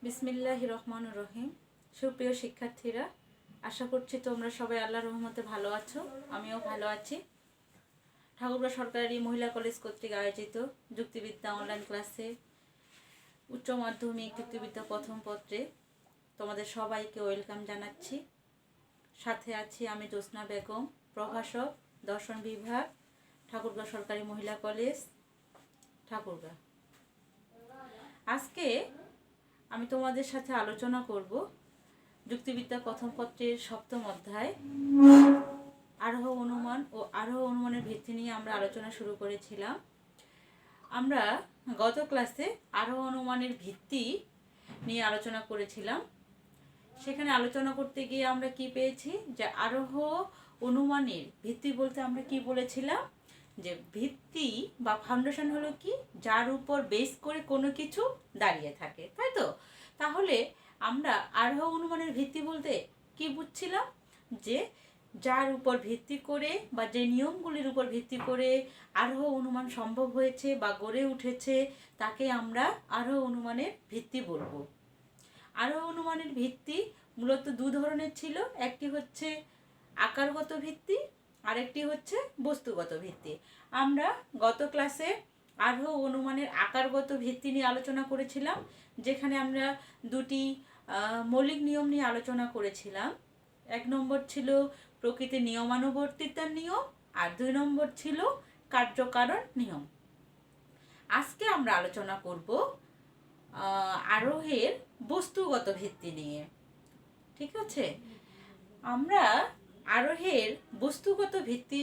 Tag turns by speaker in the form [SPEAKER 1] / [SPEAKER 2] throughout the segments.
[SPEAKER 1] বিসমিল্লাহির রহমানির রহিম। সুপ্রিয় শিক্ষার্থীরা, আশা করছি তোমরা সবাই আল্লাহর রহমতে ভালো আছো। আমিও ভালো আছি। ঠাকুরগাঁ সরকারি মহিলা কলেজ কর্তৃক আয়োজিত যুক্তিবিদ্যা অনলাইন ক্লাসে উচ্চ মাধ্যমিক যুক্তিবিদ্যা প্রথম পত্রে তোমাদের সবাইকে ওয়েলকাম জানাচ্ছি। সাথে আছি আমি জ্যোৎস্না বেগম, প্রভাষক, দর্শন বিভাগ, ঠাকুরগাঁ সরকারি মহিলা কলেজ, ঠাকুরগাঁ। আজকে আমি তোমাদের সাথে আলোচনা করব যুক্তিবিদ্যা প্রথম পত্রের সপ্তম অধ্যায় আরোহ অনুমান ও আরোহ অনুমানের ভিত্তি নিয়ে আমরা আলোচনা শুরু করেছিলাম। আমরা গত ক্লাসে আরোহ অনুমানের ভিত্তি নিয়ে আলোচনা করেছিলাম। সেখানে আলোচনা করতে গিয়ে আমরা কি পেয়েছি, যে আরোহ অনুমানের ভিত্তি বলতে আমরা কি বলেছিলাম, যে ভিত্তি বা ফাউন্ডেশন হলো কি, যার উপর বেস করে কোনো কিছু দাঁড়িয়ে থাকে, তাই তো? তাহলে আমরা আরোহ অনুমানের ভিত্তি বলতে কি বুঝছিলাম, যে যার উপর ভিত্তি করে বা যে নিয়মগুলির উপর ভিত্তি করে আরোহ অনুমান সম্ভব হয়েছে বা গড়ে উঠেছে তাকে আমরা আরোহ অনুমানের ভিত্তি বলবো। আরোহ অনুমানের ভিত্তি মূলত দু ধরনের ছিল, একটি হচ্ছে আকারগত ভিত্তি, আরেকটি হচ্ছে বস্তুগত ভিত্তি। আমরা গত ক্লাসে আরোহ অনুমানের আকারগত ভিত্তি নিয়ে আলোচনা করেছিলাম, যেখানে আমরা দুটি মৌলিক নিয়ম নিয়ে আলোচনা করেছিলাম। এক নম্বর ছিল প্রকৃতির নিয়মানুবর্তিতার নিয়ম, আর 2 নম্বর ছিল কার্যকারণ নিয়ম। আজকে আমরা আলোচনা করব আরোহের বস্তুগত ভিত্তি নিয়ে। ঠিক আছে? আমরা আরোহের বস্তুগত ভিত্তি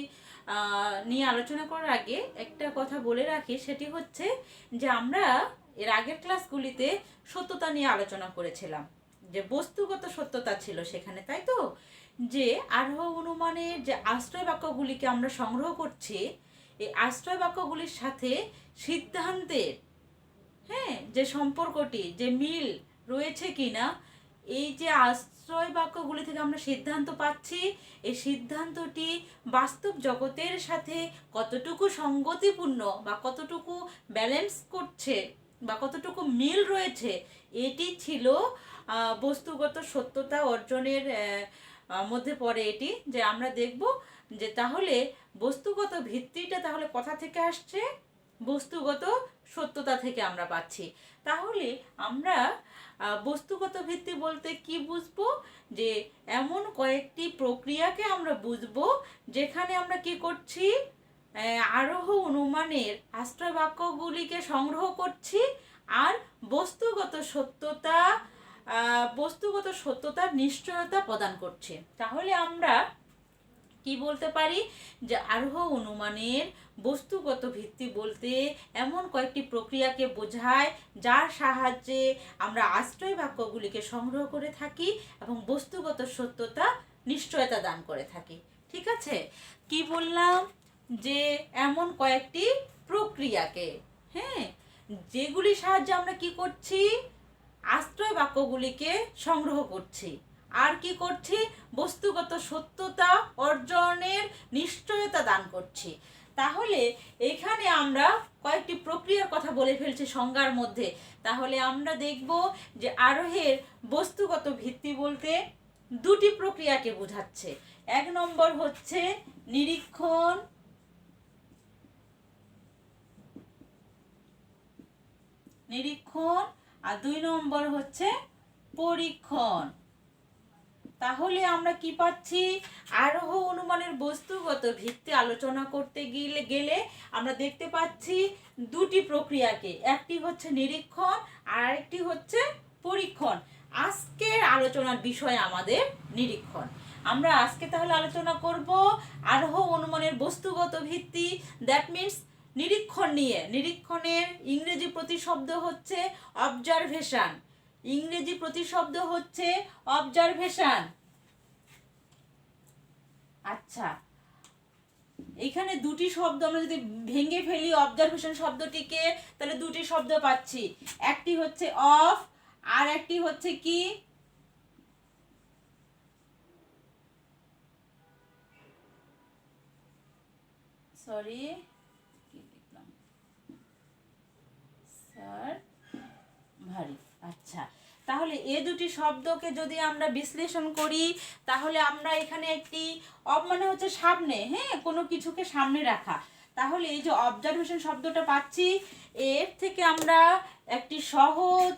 [SPEAKER 1] নিয়ে আলোচনা করার আগে একটা কথা বলে রাখি, সেটি হচ্ছে যে আমরা এর আগের ক্লাসগুলিতে সত্যতা নিয়ে আলোচনা করেছিলাম, যে বস্তুগত সত্যতা ছিল সেখানে, তাই তো? যে আরোহ অনুমানের যে আশ্রয় বাক্যগুলিকে আমরা সংগ্রহ করছি, এই আশ্রয় বাক্যগুলির সাথে সিদ্ধান্তের যে সম্পর্কটি, যে মিল রয়েছে কিনা, এই যে আশ্রয় বাক্যগুলি থেকে আমরা সিদ্ধান্ত পাচ্ছি, এই সিদ্ধান্তটি বাস্তব জগতের সাথে কতটুকু সঙ্গতিপূর্ণ বা কতটুকু ব্যালেন্স করছে বা কতটুকু মিল রয়েছে, এটি ছিল বস্তুগত সত্যতা অর্জনের মধ্যে পড়ে এটি। যে আমরা দেখব যে তাহলে বস্তুগত ভিত্তিটা তাহলে কোথা থেকে আসছে, বস্তুগত সত্যতা থেকে আমরা পাচ্ছি। তাহলে আমরা বস্তুগত ভিত্তি বলতে কি বুঝবো, যে এমন কয়েকটি প্রক্রিয়াকে আমরা বুঝবো যেখানে আমরা কি করছি, আরোহ অনুমানের আশ্রয় বাক্যগুলিকে সংগ্রহ করছি আর বস্তুগত সত্যতার নিশ্চয়তা প্রদান করছে। তাহলে আমরা কি বলতে পারি, যে আরোহ অনুমানের বস্তুগত ভিত্তি বলতে এমন কয়েকটি প্রক্রিয়াকে বোঝায় যার সাহায্যে আমরা আশ্রয় বাক্যগুলিকে সংগ্রহ করে থাকি এবং বস্তুগত সত্যতা নিশ্চয়তা দান করে থাকি। ঠিক আছে? কি বললাম, যে এমন কয়েকটি প্রক্রিয়াকে, যেগুলির সাহায্যে আমরা কি করছি, আশ্রয় বাক্যগুলিকে সংগ্রহ করছি আর কি করছি, বস্তুগত সত্যতা অর্জনের নিশ্চয়তা দান করছি। তাহলে এখানে আমরা কয়েকটি প্রক্রিয়ার কথা বলে ফেলছি সংজ্ঞার মধ্যে। তাহলে আমরা দেখব যে আরোহের বস্তুগত ভিত্তি বলতে দুটি প্রক্রিয়াকে বোঝাচ্ছে। এক নম্বর হচ্ছে নিরীক্ষণ, আর 2 নম্বর হচ্ছে পরীক্ষণ। তাহলে আমরা কি পাচ্ছি, আরোহ অনুমানের বস্তুগত ভিত্তি আলোচনা করতে গেলে আমরা দেখতে পাচ্ছি দুটি প্রক্রিয়াকে, একটি হচ্ছে নিরীক্ষণ আর আরেকটি হচ্ছে পরীক্ষণ। আজকের আলোচনার বিষয় আমাদের নিরীক্ষণ। আমরা আজকে তাহলে আলোচনা করব আরোহ অনুমানের বস্তুগত ভিত্তি, দ্যাট মিনস নিরীক্ষণ নিয়ে। নিরীক্ষণের ইংরেজি প্রতিশব্দ হচ্ছে অবজারভেশন। ইংরেজি প্রতিশব্দ হচ্ছে অবজারভেশন। আচ্ছা, এখানে দুটি শব্দ আমরা যদি ভেঙে ফেলি অবজারভেশন শব্দটিকে, তাহলে দুটি শব্দ পাচ্ছি, একটি হচ্ছে অফ আর একটি হচ্ছে কি, সরি কি লিখলাম, স্যার ভারী। আচ্ছা, তাহলে এই দুটি শব্দকে যদি আমরা বিশ্লেষণ করি তাহলে আমরা এখানে একটি মানে হচ্ছে সামনে, হ্যাঁ, কোনো কিছুকে সামনে রাখা। তাহলে এই যে অবজারভেশন শব্দটা পাচ্ছি, এর থেকে আমরা একটি সহজ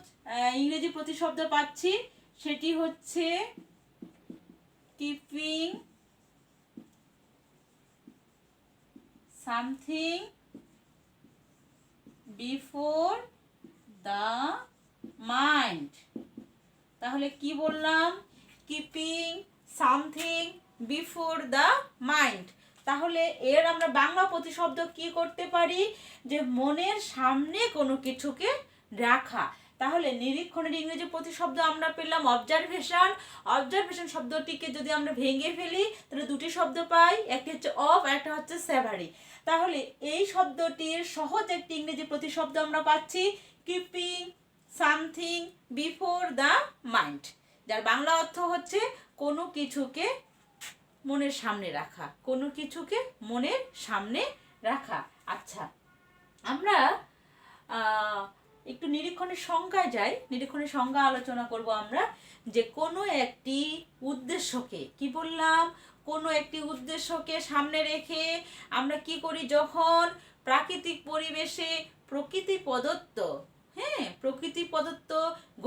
[SPEAKER 1] ইংরেজি প্রতিশব্দ পাচ্ছি, সেটি হচ্ছে keeping something before the mind. তাহলে কি বললাম? Keeping something before the mind. তাহলে এর আমরা বাংলা প্রতিশব্দ কি করতে পারি? যে মনের সামনে কোনো কিছুকে রাখা। তাহলে নিরীক্ষণের ইংরেজি প্রতিশব্দ আমরা পেলাম অবজারভেশন। অবজারভেশন শব্দটিকে যদি আমরা ভেঙে ফেলি তাহলে দুটি শব্দ পাই, একটি হচ্ছে অফ আর একটা হচ্ছে সেভারি। তাহলে এই শব্দটির সহজ একটি ইংরেজি প্রতিশব্দ আমরা পাচ্ছি keeping something before the mind, যার বাংলা অর্থ হচ্ছে কোনো কিছুকে মনের সামনে রাখা, কোনো কিছুকে মনের সামনে রাখা। আচ্ছা, আমরা একটু নিরীক্ষণের সংজ্ঞায় যাই। নিরীক্ষণের সংজ্ঞা আলোচনা করব আমরা, যে কোনো একটি উদ্দেশ্যকে, কি বললাম, কোনো একটি উদ্দেশ্যকে সামনে রেখে আমরা কি করি? যখন প্রাকৃতিক পরিবেশে প্রকৃতি প্রদত্ত, হ্যাঁ, প্রকৃতি প্রদত্ত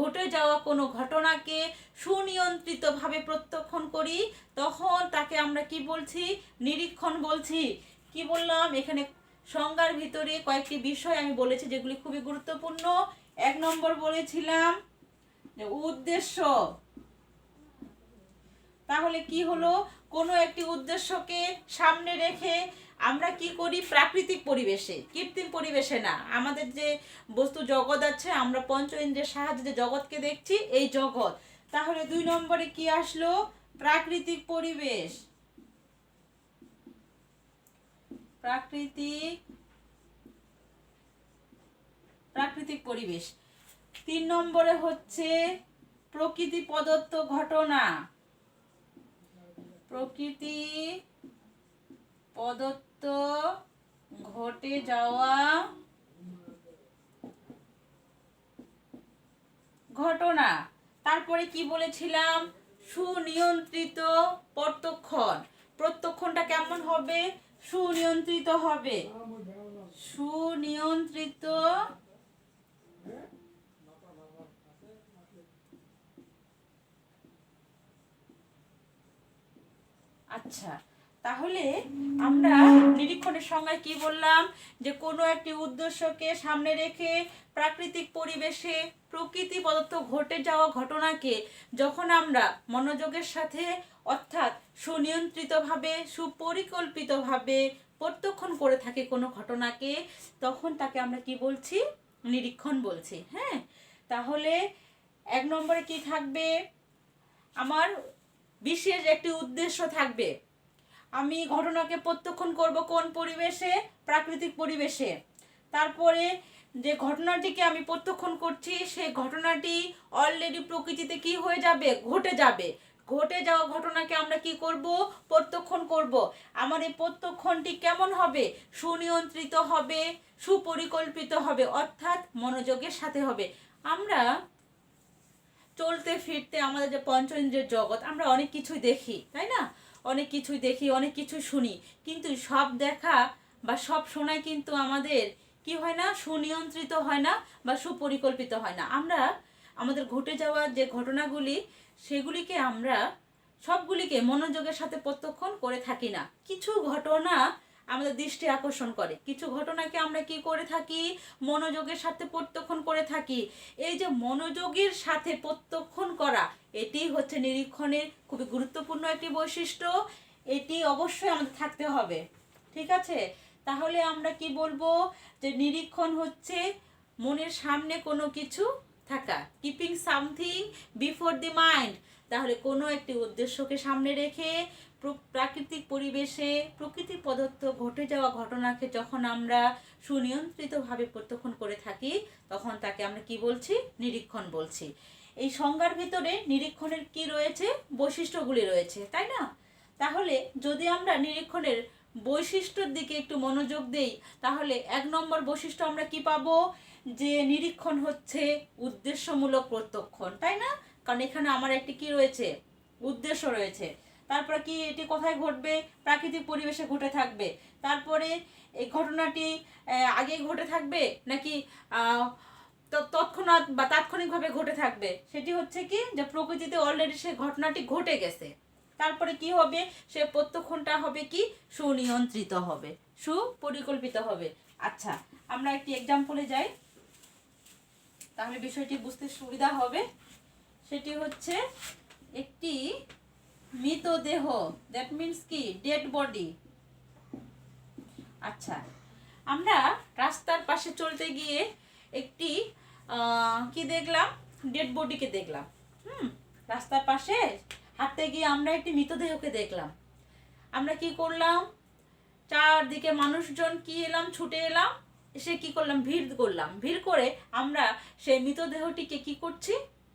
[SPEAKER 1] ঘটে যাওয়া কোনো ঘটনাকে সুনিয়ন্ত্রিতভাবে প্রত্যক্ষণ করি, তখন তাকে আমরা কি বলছি? নিরীক্ষণ বলছি। কি বললাম? এখানে সংজ্ঞার ভিতরে কয়েকটি বিষয় আমি বলেছি যেগুলি খুবই গুরুত্বপূর্ণ। 1 নম্বর বলেছিলাম যে উদ্দেশ্য। তাহলে কি হলো? কোনো একটি উদ্দেশ্যকে সামনে রেখে আমরা কি করি? প্রাকৃতিক পরিবেশে, কৃত্রিম পরিবেশে না, আমাদের যে বস্তু জগৎ আছে, আমরা পঞ্চ ইন্দ্রিয়ের সাহায্যে যে জগৎকে দেখছি, এই জগৎ। তাহলে 2 নম্বরে কি আসলো? প্রাকৃতিক পরিবেশ। প্রাকৃতিক পরিবেশ। 3 নম্বরে হচ্ছে প্রকৃতি প্রদত্ত ঘটনা। প্রকৃতি প্রদত্ত ঘটে যাওয়া ঘটনা। তারপরে কি বলেছিলাম? সুনিয়ন্ত্রিত প্রত্যক্ষণ। প্রত্যক্ষণটা কেমন হবে? সুনিয়ন্ত্রিত হবে। সুনিয়ন্ত্রিত আচ্ছা, তাহলে আমরা নিরীক্ষণের সংজ্ঞায় কি বললাম? যে কোনো একটি উদ্দেশ্যকে সামনে রেখে প্রাকৃতিক পরিবেশে প্রকৃতি প্রদত্ত ঘটে যাওয়া ঘটনাকে যখন আমরা মনোযোগের সাথে, অর্থাৎ সুনিয়ন্ত্রিতভাবে, সুপরিকল্পিতভাবে প্রত্যক্ষণ করে থাকি কোনো ঘটনাকে, তখন তাকে আমরা কি বলছি? নিরীক্ষণ বলছি। হ্যাঁ, তাহলে 1 নম্বরে কি থাকবে? আমার বিশেষ একটি উদ্দেশ্য থাকবে। আমি ঘটনাকে প্রত্যক্ষণ করব কোন পরিবেশে? প্রাকৃতিক পরিবেশে। তারপরে যে ঘটনাটিকে আমি প্রত্যক্ষণ করছি, সেই ঘটনাটি অলরেডি প্রকৃতিতে কি হয়ে যাবে? ঘটে যাবে। ঘটে যাওয়া ঘটনাকে আমরা কি করব? প্রত্যক্ষণ করব। আমার এই প্রত্যক্ষণটি কেমন হবে? সুনিয়ন্ত্রিত হবে, সুপরিকল্পিত হবে, অর্থাৎ মনোযোগের সাথে হবে। আমরা চলতে ফিরতে আমাদের যে পঞ্চ ইন্দ্রিয়ের জগৎ, আমরা অনেক কিছুই দেখি, তাই না? অনেক কিছুই দেখি, অনেক কিছুই শুনি, কিন্তু সব দেখা বা সব শোনাই কিন্তু আমাদের কি হয় না? সুনিয়ন্ত্রিত হয় না বা সুপরিকল্পিত হয় না। আমরা আমাদের ঘটে যাওয়া যে ঘটনাগুলি, সেগুলিকে আমরা সবগুলিকে মনোযোগের সাথে প্রত্যক্ষণ করে থাকি না। কিছু ঘটনা আমাদের দৃষ্টি আকর্ষণ করে, কিছু ঘটনাকে আমরা কি করে থাকি? মনোযোগের সাথে প্রত্যক্ষণ করে থাকি। এই যে মনোযোগের সাথে প্রত্যক্ষণ করা, এটি হচ্ছে নিরীক্ষণের খুবই গুরুত্বপূর্ণ একটি বৈশিষ্ট্য। এটি অবশ্যই আমাদের থাকতে হবে, ঠিক আছে? তাহলে আমরা কি বলবো? যে নিরীক্ষণ হচ্ছে মনের সামনে কোনো কিছু থাকা, keeping something before the mind. তাহলে কোনো একটি উদ্দেশ্যকে সামনে রেখে প্রাকৃতিক পরিবেশে প্রকৃতি প্রদত্ত ঘটে যাওয়া ঘটনাকে যখন আমরা সুনিয়ন্ত্রিতভাবে প্রত্যক্ষণ করে থাকি, তখন তাকে আমরা কি বলছি? নিরীক্ষণ বলছি। এই সংজ্ঞার ভিতরে নিরীক্ষণের কি রয়েছে? বৈশিষ্ট্যগুলি রয়েছে, তাই না? তাহলে যদি আমরা নিরীক্ষণের বৈশিষ্ট্যের দিকে একটু মনোযোগ দেই, তাহলে 1 নম্বর বৈশিষ্ট্য আমরা কি পাবো? যে নিরীক্ষণ হচ্ছে উদ্দেশ্যমূলক প্রত্যক্ষণ, তাই না? কারণ এখানে আমার একটি কি রয়েছে, উদ্দেশ্য রয়েছে। তারপরে কি এটি কোথায় ঘটবে, প্রাকৃতিক পরিবেশে ঘটে থাকবে। তারপরে এই ঘটনাটি আগে ঘটে থাকবে নাকি তৎক্ষণাৎ বা তাৎক্ষণিকভাবে ঘটে থাকবে, সেটি হচ্ছে কি যে প্রকৃতিতে অলরেডি সে ঘটনাটি ঘটে গেছে। তারপরে কি হবে, সে প্রত্যক্ষণটা হবে কি সুনিয়ন্ত্রিত হবে, সুপরিকল্পিত হবে। আচ্ছা, আমরা একটি এক্সাম্পলে যাই, তাহলে বিষয়টি বুঝতে সুবিধা হবে। সেটি হচ্ছে একটি মৃতদেহ, দ্যাট মিন্স কি ডেড বডি। আচ্ছা, আমরা রাস্তার পাশে চলতে গিয়ে একটি কি দেখলাম, ডেড বডিকে দেখলাম। রাস্তার পাশে হাঁটতে গিয়ে আমরা একটি মৃতদেহকে দেখলাম। আমরা কি করলাম, চারদিকে মানুষজন কি এলাম, ছুটে এলাম, এসে কি করলাম, ভিড় করলাম। ভিড় করে আমরা সেই মৃতদেহটিকে কি করছি,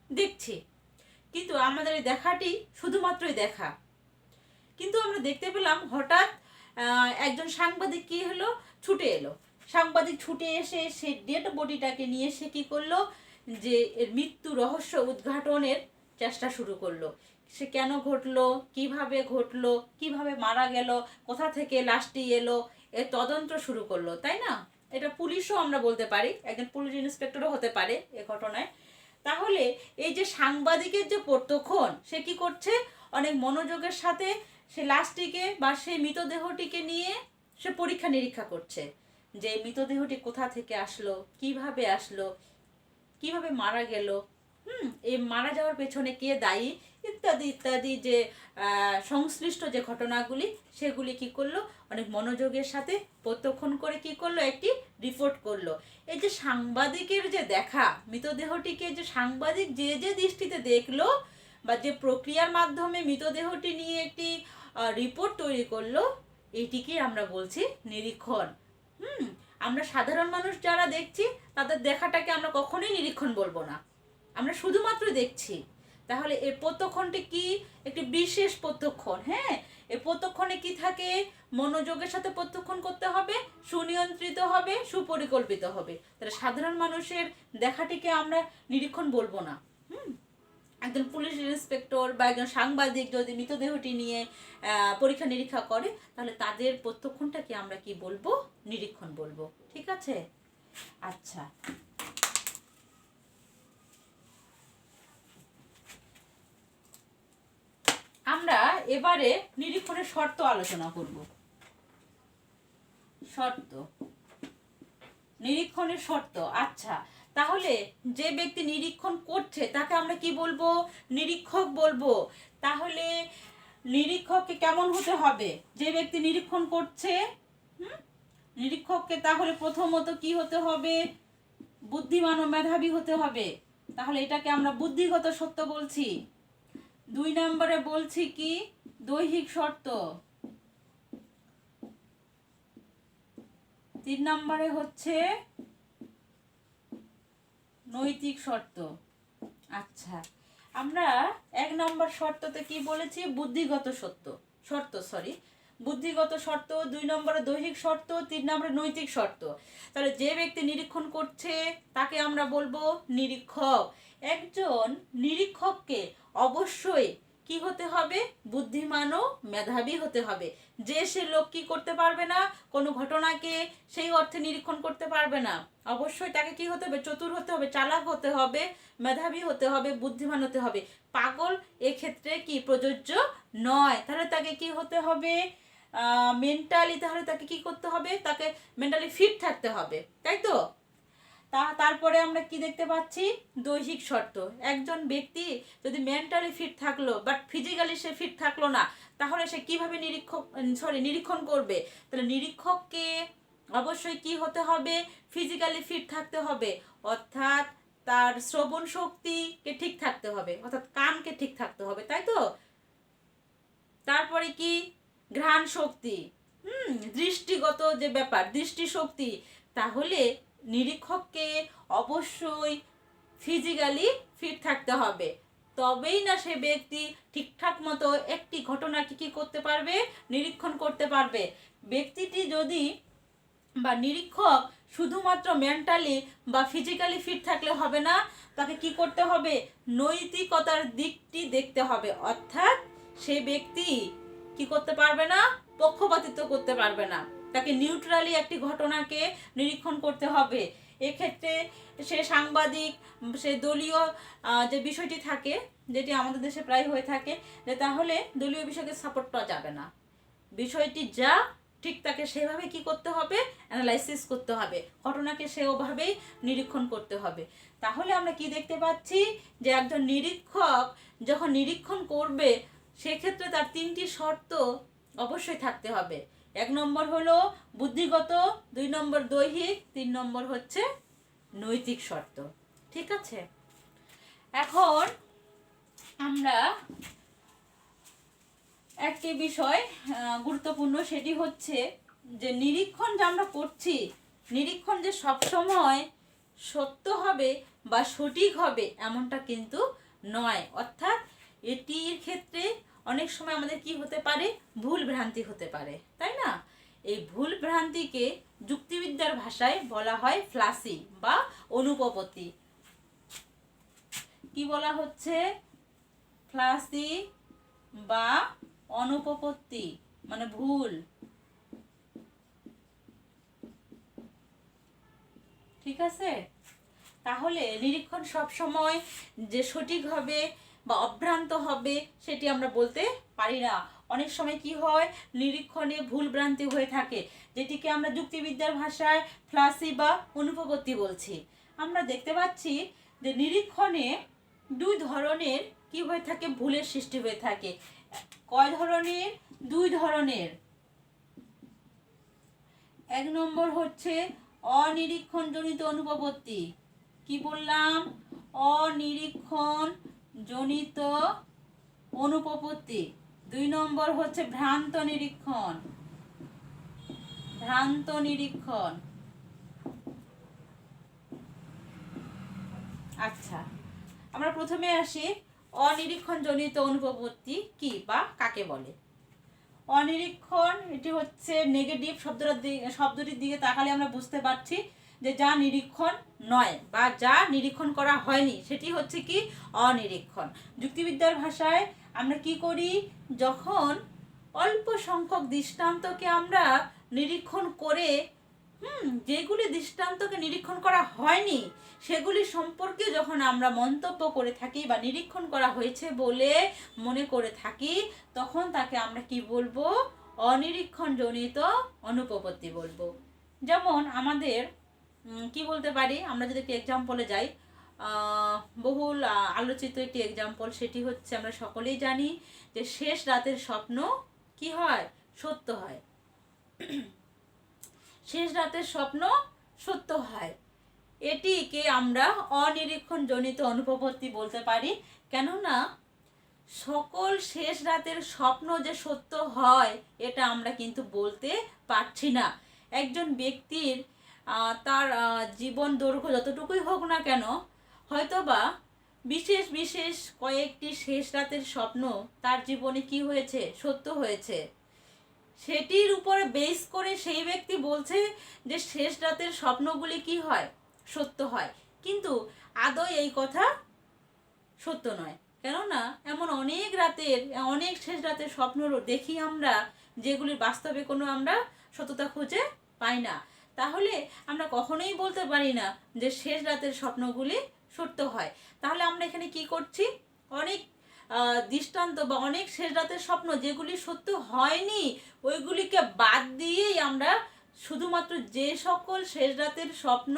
[SPEAKER 1] দেখছি। কিন্তু আমাদের এই দেখাটি শুধুমাত্রই দেখা। কিন্তু আমরা দেখতে পেলাম হঠাৎ একজন সাংবাদিক কি হলো, ছুটে এলো। সাংবাদিক ছুটে এসে সেই ডেড বডিটাকে নিয়ে সে কি করলো, যে এর মৃত্যু রহস্য উদ্ঘাটনের চেষ্টা শুরু করলো। সে কেন ঘটলো, কিভাবে ঘটলো, কিভাবে মারা গেল, কোথা থেকে লাশটি এলো, এর তদন্ত শুরু করলো, তাই না? এটা পুলিশও আমরা বলতে পারি, একজন পুলিশ ইন্সপেক্টরও হতে পারে এ ঘটনায়। তাহলে এই যে সাংবাদিকের যে প্রত্যক্ষণ, সে কি করছে, অনেক মনোযোগের সাথে সে লাশটিকে বা সেই মৃতদেহটিকে নিয়ে সে পরীক্ষা নিরীক্ষা করছে, যে মৃতদেহটি কোথা থেকে আসলো, কিভাবে আসলো, কিভাবে মারা গেল, এই মারা যাওয়ার পেছনে কে দায়ী, ইত্যাদি ইত্যাদি যে সংশ্লিষ্ট যে ঘটনাগুলি, সেগুলি কি করলো, অনেক মনোযোগের সাথে প্রত্যক্ষণ করে কি করলো, একটি রিপোর্ট করলো। এই যে সাংবাদিকের যে দেখা, মৃতদেহটিকে যে সাংবাদিক যে যে দৃষ্টিতে দেখলো বা যে প্রক্রিয়ার মাধ্যমে মৃতদেহটি নিয়ে একটি রিপোর্ট তৈরি করলো, এটিকে আমরা বলছি নিরীক্ষণ। আমরা সাধারণ মানুষ যারা দেখছি, তাদের দেখাটাকে আমরা কখনোই নিরীক্ষণ বলবো না, আমরা শুধুমাত্র দেখছি। তাহলে এই প্রত্যক্ষণটি কি, একটি বিশেষ প্রত্যক্ষণ। হ্যাঁ, এই প্রত্যক্ষণে কি থাকে, মনোযোগের সাথে প্রত্যক্ষণ করতে হবে, সুনিয়ন্ত্রিত হবে, সুপরিকল্পিত হবে। তাহলে সাধারণ মানুষের দেখাটিকে আমরা নিরীক্ষণ বলবো না। একজন পুলিশ ইন্সপেক্টর বা একজন সাংবাদিক যদি মৃতদেহটি নিয়ে পরীক্ষা নিরীক্ষা করে, তাহলে তাদের প্রত্যক্ষণটাকে আমরা কি বলবো, নিরীক্ষণ বলবো। ঠিক আছে? আচ্ছা, আমরা এবারে নিরীক্ষণের শর্ত আলোচনা করব। শর্ত, নিরীক্ষণের শর্ত। আচ্ছা, তাহলে যে ব্যক্তি নিরীক্ষণ করছে তাকে আমরা কি বলবো, নিরীক্ষক বলবো। তাহলে নিরীক্ষককে কেমন হতে হবে, যে ব্যক্তি নিরীক্ষণ করছে, নিরীক্ষককে তাহলে প্রথমত কি হতে হবে, বুদ্ধিমান ও মেধাবী হতে হবে। তাহলে এটাকে আমরা বুদ্ধিগত সত্য বলছি। 2 নম্বরে বলছি কি, দৈহিক শর্ত। 3 নম্বরে হচ্ছে নৈতিক শর্ত। আচ্ছা, আমরা 1 নম্বর শর্ততে কি বলেছি, বুদ্ধিগত বুদ্ধিগত শর্ত, 2 নম্বরে দৈহিক শর্ত, 3 নম্বরে নৈতিক শর্ত। তাহলে যে ব্যক্তি নিরীক্ষণ করছে তাকে আমরা বলবো নিরীক্ষক। একজন নিরীক্ষককে অবশ্যই কি হতে হবে, বুদ্ধিমান ও মেধাবী হতে হবে। যে সে লোক কি করতে পারবে না, কোনো ঘটনাকে সেই অর্থে নিরীক্ষণ করতে পারবে না। অবশ্যই তাকে কি হতে হবে, চতুর হতে হবে, চালাক হতে হবে, মেধাবী হতে হবে, বুদ্ধিমান হতে হবে। পাগল এক্ষেত্রে কি প্রযোজ্য নয়। তাহলে তাকে কি হতে হবে, মেন্টালি, তাহলে তাকে কি করতে হবে, তাকে মেন্টালি ফিট থাকতে হবে, তাই তো? তারপরে আমরা কি দেখতে পাচ্ছি, দৈহিক শর্ত। একজন ব্যক্তি যদি মেন্টালি ফিট থাকলো বাট ফিজিক্যালি সে ফিট থাকলো না, তাহলে সে কিভাবে নিরীক্ষণ করবে। তাহলে নিরীক্ষককে অবশ্যই কি হতে হবে, ফিজিক্যালি ফিট থাকতে হবে, অর্থাৎ তার শ্রবণ শক্তিকে ঠিক থাকতে হবে, অর্থাৎ কানকে ঠিক থাকতে হবে, তাই তো? তারপরে কি, ঘ্রাণ শক্তি, দৃষ্টিগত যে ব্যাপার, দৃষ্টিশক্তি। তাহলে নিরীক্ষককে অবশ্যই ফিজিক্যালি ফিট থাকতে হবে, তবেই না সে ব্যক্তি ঠিকঠাক মতো একটি ঘটনাকে কি করতে পারবে, নিরীক্ষণ করতে পারবে। ব্যক্তিটি যদি বা নিরীক্ষক শুধুমাত্র মেন্টালি বা ফিজিক্যালি ফিট থাকলে হবে না, তাকে কি করতে হবে, নৈতিকতার দিকটি দেখতে হবে। অর্থাৎ সে ব্যক্তি কি করতে পারবে না, পক্ষপাতিত্ব করতে পারবে না, তাকে নিউট্রালি একটি ঘটনাকে নিরীক্ষণ করতে হবে। এক্ষেত্রে সে সাংবাদিক, সে দলীয় যে বিষয়টি থাকে, যেটি আমাদের দেশে প্রায় হয়ে থাকে, যে তাহলে দলীয় বিষয়কে সাপোর্ট পাওয়া যাবে না, বিষয়টি যা ঠিক তাকে সেভাবে কি করতে হবে, অ্যানালাইসিস করতে হবে, ঘটনাকে সেভাবেই নিরীক্ষণ করতে হবে। তাহলে আমরা কি দেখতে পাচ্ছি, যে একজন নিরীক্ষক যখন নিরীক্ষণ করবে সেক্ষেত্রে তার তিনটি শর্ত অবশ্যই থাকতে হবে। 1 নম্বর হলো বুদ্ধিগত, 2 নম্বর দৈহিক, 3 নম্বর হচ্ছে নৈতিক শর্ত। ঠিক আছে, এখন আমরা একটি বিষয় গুরুত্বপূর্ণ, সেটি হচ্ছে যে নিরীক্ষণ যে আমরা করছি, নিরীক্ষণ যে সবসময় সত্য হবে বা সঠিক হবে এমনটা কিন্তু নয়। অর্থাৎ এটির ক্ষেত্রে অনেক সময় আমাদের কি হতে পারে, ভুল ভ্রান্তি হতে পারে, তাই না? এই ভুল ভ্রান্তিকে যুক্তিবিদ্যার ভাষায় বলা হয় ফ্লাসি বা অনুপপত্তি। কি বলা হচ্ছে, ফ্লাসি বা অনুপপত্তি, মানে ভুল। ঠিক আছে, তাহলে নিরীক্ষণ সব সময় যে সঠিক হবে বা অভ্রান্ত হবে সেটি আমরা বলতে পারি না। অনেক সময় কি হয়, নিরীক্ষণে ভুল ভ্রান্তি হয়ে থাকে, যেটিকে আমরা যুক্তিবিদ্যার ভাষায় ফ্লাসি বা অনুপপত্তি বলছি। আমরা দেখতে পাচ্ছি যে নিরীক্ষণে 2 ধরনের কি হয়ে থাকে, ভুলের সৃষ্টি হয়ে থাকে। কয় ধরনের, 2 ধরনের। 1 নম্বর হচ্ছে অনিরীক্ষণ জনিত অনুপপত্তি। কি বললাম, অনিরীক্ষণ জনিত অনুপপত্তি। 2 নম্বর হচ্ছে ভ্রান্ত নিরীক্ষণ, ভ্রান্ত নিরীক্ষণ। আচ্ছা, আমরা প্রথমে আসি অনিরীক্ষণ জনিত অনুপপত্তি কি বা কাকে বলে। অনিরীক্ষণ, এটি হচ্ছে নেগেটিভ শব্দটির দিকে তাকালে আমরা বুঝতে পারছি যে যা নিরীক্ষণ নয় বা যা নিরীক্ষণ করা হয়নি সেটি হচ্ছে কি, অনিরীক্ষণ। যুক্তিবিদ্যার ভাষায় আমরা কি করি, যখন অল্প সংখ্যক দৃষ্টান্তকে আমরা নিরীক্ষণ করে যেগুলি দৃষ্টান্তকে নিরীক্ষণ করা হয়নি সেগুলি সম্পর্কে যখন আমরা মন্তব্য করে থাকি বা নিরীক্ষণ করা হয়েছে বলে মনে করে থাকি, তখন তাকে আমরা কি বলবো, অনিরীক্ষণ জনিত অনুপপত্তি বলবো। যেমন আমাদের কি বলতে পারি, আমরা যদি একটি এক্সাম্পলে যাই, বহুল আলোচিত একটি এক্সাম্পল, সেটি হচ্ছে আমরা সকলেই জানি যে শেষ রাতের স্বপ্ন কি হয়, সত্য হয়। শেষ রাতের স্বপ্ন সত্য হয়, এটিকে আমরা অনিরীক্ষণ জনিত অনুপপত্তি বলতে পারি। কেননা সকল শেষ রাতের স্বপ্ন যে সত্য হয় এটা আমরা কিন্তু বলতে পারছি না। একজন ব্যক্তির তার জীবন দৈর্ঘ্য যতটুকুই হোক না কেন, হয়তোবা বিশেষ বিশেষ কয়েকটি শেষ রাতের স্বপ্ন তার জীবনে কি হয়েছে, সত্য হয়েছে। সেটির উপরে বেস করে সেই ব্যক্তি বলছে যে শেষ রাতের স্বপ্নগুলি কি হয়, সত্য হয়। কিন্তু আদৌ এই কথা সত্য নয়। কেননা এমন অনেক রাতের, অনেক শেষ রাতের স্বপ্ন দেখি আমরা, যেগুলির বাস্তবে কোনো আমরা সত্যতা খুঁজে পাই না। তাহলে আমরা কখনোই বলতে পারি না যে শেষ রাতের স্বপ্নগুলি সত্য হয়। তাহলে আমরা এখানে কি করছি, অনেক দৃষ্টান্ত বা অনেক শেষ রাতের স্বপ্ন যেগুলি সত্য হয়নি ওইগুলিকে বাদ দিয়েই আমরা শুধুমাত্র যে সকল শেষ রাতের স্বপ্ন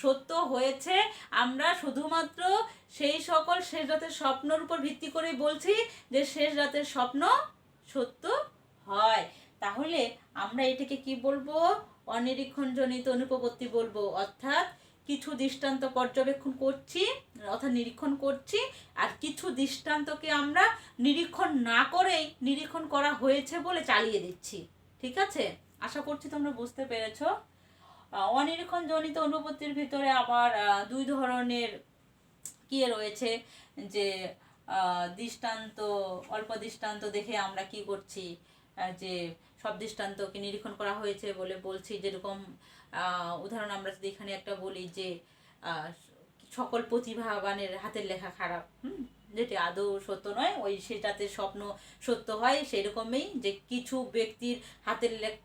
[SPEAKER 1] সত্য হয়েছে আমরা শুধুমাত্র সেই সকল শেষ রাতের স্বপ্নর উপর ভিত্তি করে বলছি যে শেষ রাতের স্বপ্ন সত্য হয়। তাহলে আমরা এটাকে কি বলবো, অনিরীক্ষণজনিত অনুপপত্তি বলবো। অর্থাৎ কিছু দৃষ্টান্ত পর্যবেক্ষণ করছি অর্থাৎ নিরীক্ষণ করছি, আর কিছু দৃষ্টান্তকে আমরা নিরীক্ষণ না করেই নিরীক্ষণ করা হয়েছে বলে চালিয়ে দিচ্ছি। ঠিক আছে, আশা করছি তোমরা বুঝতে পেরেছো। অনিরীক্ষণ জনিত অনুপত্তির ভিতরে আবার 2 ধরনের কি রয়েছে, যে দৃষ্টান্ত, অল্প দৃষ্টান্ত দেখে আমরা কি করছি, যে সব দৃষ্টান্তকে নিরীক্ষণ করা হয়েছে বলে বলছি। যেরকম উদাহরণ আমরা যদি এখানে একটা বলি যে সকল প্রতিভাবানের হাতের লেখা খারাপ, যেটি আদৌ সত্য নয়, ওই সেটাতে স্বপ্ন সত্য হয়। সেরকমই যে কিছু ব্যক্তির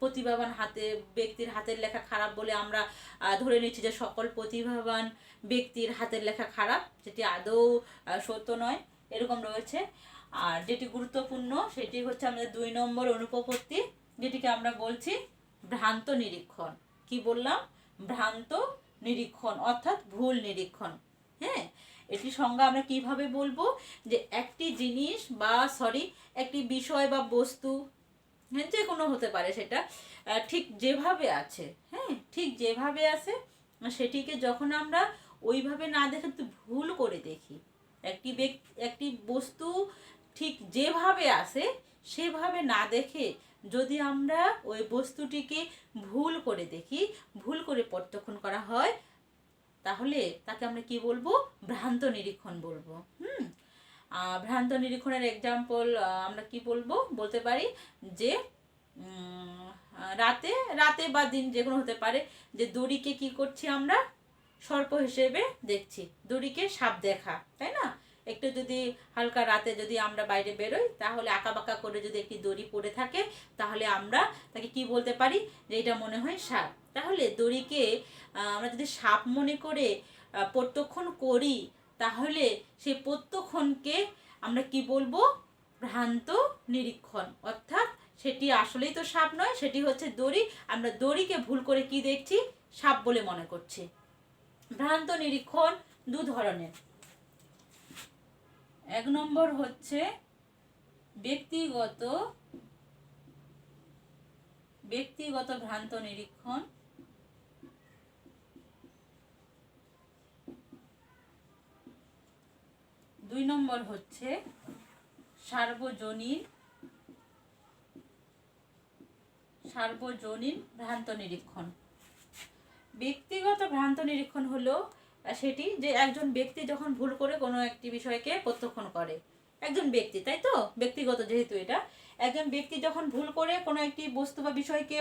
[SPEAKER 1] প্রতিভাবান ব্যক্তির হাতের লেখা খারাপ বলে আমরা ধরে নিচ্ছি যে সকল প্রতিভাবান ব্যক্তির হাতের লেখা খারাপ, যেটি আদৌ সত্য নয়। এরকম রয়েছে। আর যেটি গুরুত্বপূর্ণ সেটি হচ্ছে আমাদের 2 নম্বর অনুপপত্তি, যেটিকে আমরা বলছি ভ্রান্ত নিরীক্ষণ। কি বললাম? ভ্রান্ত নিরীক্ষণ অর্থাৎ ভুল নিরীক্ষণ। হ্যাঁ, এটি সংজ্ঞা আমরা কিভাবে বলবো? যে একটি জিনিস বা একটি বিষয় বা বস্তু, হ্যাঁ, যে কোনো হতে পারে, সেটা ঠিক যেভাবে আছে, হ্যাঁ, ঠিক যেভাবে আছে সেটিকে যখন আমরা ওইভাবে না দেখে ভুল করে দেখি, একটি বস্তু ঠিক যেভাবে আছে সেভাবে না দেখে যদি আমরা ওই বস্তুটিকে ভুল করে দেখি, ভুল করে প্রত্যক্ষণ করা হয়, তাহলে তাকে আমরা কি বলবো? ভ্রান্ত নিরীক্ষণ বলবো। ভ্রান্ত নিরীক্ষণের এক্সাম্পল আমরা কি বলতে পারি যে রাতে বা দিন যে কোনো হতে পারে, যে দড়িকে কি করছি আমরা? সর্প হিসেবে দেখছি, দড়িকে সাপ দেখা, তাই না? একটু যদি হালকা রাতে যদি আমরা বাইরে বেরোই, তাহলে আঁকাবাঁকা করে যদি একটি দড়ি পড়ে থাকে, তাহলে আমরা তাকে কি বলতে পারি? যে এটা মনে হয় সাপ। তাহলে দড়িকে আমরা যদি সাপ মনে করে প্রত্যক্ষণ করি, তাহলে সেই প্রত্যক্ষণকে আমরা কি বলবো? ভ্রান্ত নিরীক্ষণ। অর্থাৎ সেটি আসলেই তো সাপ নয়, সেটি হচ্ছে দড়ি। আমরা দড়িকে ভুল করে কি দেখছি? সাপ বলে মনে করছি। ভ্রান্ত নিরীক্ষণ 2 ধরনের। 1 নম্বর হচ্ছে ব্যক্তিগত ভ্রান্ত নিরীক্ষণ। 2 নম্বর হচ্ছে সার্বজনীন ভ্রান্ত নিরীক্ষণ। ব্যক্তিগত ভ্রান্ত নিরীক্ষণ হলো সেটি যে একজন ব্যক্তি যখন ভুল করে কোনো একটি বিষয়কে প্রত্যক্ষণ করে, একজন ব্যক্তি, তাই তো, ব্যক্তিগত যেহেতু এটা, একজন ব্যক্তি যখন ভুল করে কোনো একটি বস্তু বা বিষয়কে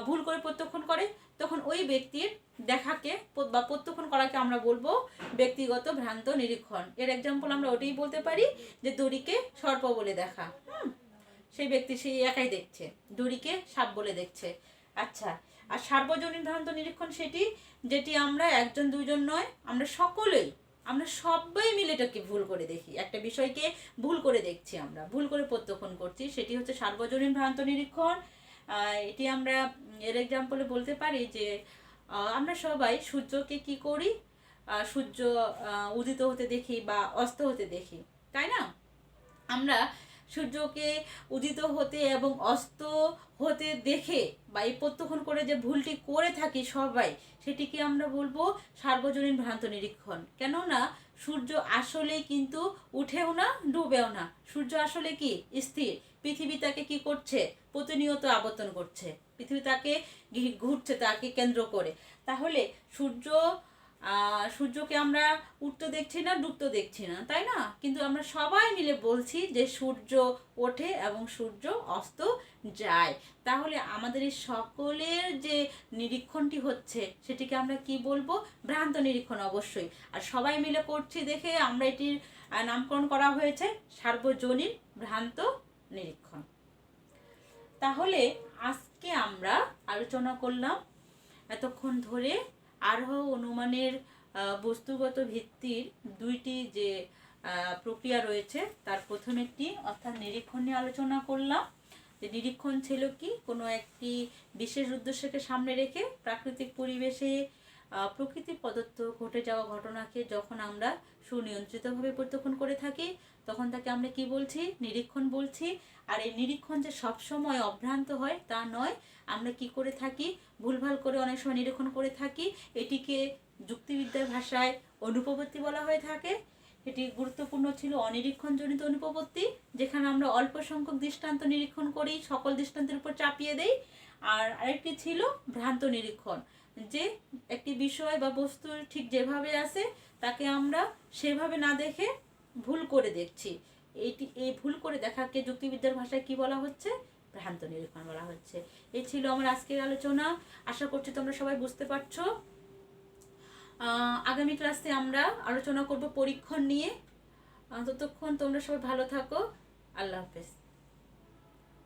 [SPEAKER 1] ভুল করে প্রত্যক্ষণ করে, তখন ওই ব্যক্তির দেখাকে বা প্রত্যক্ষণ করাকে আমরা বলবো ব্যক্তিগত ভ্রান্ত নিরীক্ষণ। এর এক্সাম্পল আমরা ওটাই বলতে পারি যে দড়িকে সর্প বলে দেখা। সেই ব্যক্তি সেই একাই দেখছে, দড়িকে সাপ বলে দেখছে। আচ্ছা, আর সার্বজনীন ভ্রান্ত নিরীক্ষণ সেটি যেটি আমরা একজন দুইজন নয়, আমরা সবাই মিলে এটাকে ভুল করে দেখি, একটা বিষয়কে ভুল করে দেখছি, আমরা ভুল করে প্রত্যক্ষণ করছি, সেটি হচ্ছে সার্বজনীন ভ্রান্ত নিরীক্ষণ। এটি আমরা এর এক্সাম্পলে বলতে পারি যে আমরা সবাই সূর্যকে কি করি? সূর্য উদিত হতে দেখি বা অস্ত হতে দেখি, তাই না? আমরা সূর্যকে উদিত হতে এবং অস্ত হতে দেখে বা এই প্রত্যক্ষণ করে যে ভুলটি করে থাকি সবাই, সেটিকে আমরা বলবো সার্বজনীন ভ্রান্ত নিরীক্ষণ। কেননা সূর্য আসলে কিন্তু উঠেও না, ডুবেও না। সূর্য আসলে কি? স্থির। পৃথিবী তাকে কি করছে? প্রতিনিয়ত আবর্তন করছে। পৃথিবী তাকে ঘুরছে, তাকে কেন্দ্র করে। তাহলে সূর্যকে আমরা উঠতে দেখছি না, ডুবতে দেখছি না, তাই না? কিন্তু আমরা সবাই মিলে বলছি যে সূর্য ওঠে এবং সূর্য অস্ত যায়। তাহলে আমাদের এই সকলের যে নিরীক্ষণটি হচ্ছে, সেটিকে আমরা কি বলবো? ভ্রান্ত নিরীক্ষণ অবশ্যই। আর সবাই মিলে করছি দেখে আমরা এটির নামকরণ করা হয়েছে সার্বজনীন ভ্রান্ত নিরীক্ষণ। তাহলে আজকে আমরা আলোচনা করলাম এতক্ষণ ধরে আরোহ অনুমানের বস্তুগত ভিত্তির 2টি যে প্রক্রিয়া রয়েছে, তার প্রথম একটি অর্থাৎ নিরীক্ষণ নিয়ে আলোচনা করলাম। যে নিরীক্ষণ ছিল কি? কোনো একটি বিশেষ উদ্দেশ্যকে সামনে রেখে প্রাকৃতিক পরিবেশে প্রকৃতি প্রদত্ত ঘটে যাওয়া ঘটনাকে যখন আমরা সুনিয়ন্ত্রিতভাবে প্রত্যক্ষণ করে থাকি, তখন তাকে আমরা কি বলছি? নিরীক্ষণ বলছি। আর এই নিরীক্ষণ যে সবসময় অভ্রান্ত হয় তা নয়, আমরা কি করে থাকি? ভুলভাল করে অনেক সময় নিরীক্ষণ করে থাকি। এটিকে যুক্তিবিদ্যার ভাষায় অনুপপত্তি বলা হয়ে থাকে। এটি গুরুত্বপূর্ণ ছিল অনিরীক্ষণজনিত অনুপপত্তি, যেখানে আমরা অল্প সংখ্যক দৃষ্টান্ত নিরীক্ষণ করি, সকল দৃষ্টান্তের উপর চাপিয়ে দেই। আর আরেকটি ছিল ভ্রান্ত নিরীক্ষণ, যে একটি বিষয় বা বস্তু ঠিক যেভাবে আছে তাকে আমরা সেভাবে না দেখে ভুল করে দেখছি। এই ভুল করে দেখাকে যুক্তিবিদ্যার ভাষায় কি বলা হচ্ছে? ভ্রান্ত নিরীক্ষণ বলা হচ্ছে। এই ছিল আমার আজকের আলোচনা। আশা করছি তোমরা সবাই বুঝতে পারছো। আগামী ক্লাসে আমরা আলোচনা করব পরীক্ষণ নিয়ে। ততক্ষণ তোমরা সবাই ভালো থাকো। আল্লাহ হাফেজ।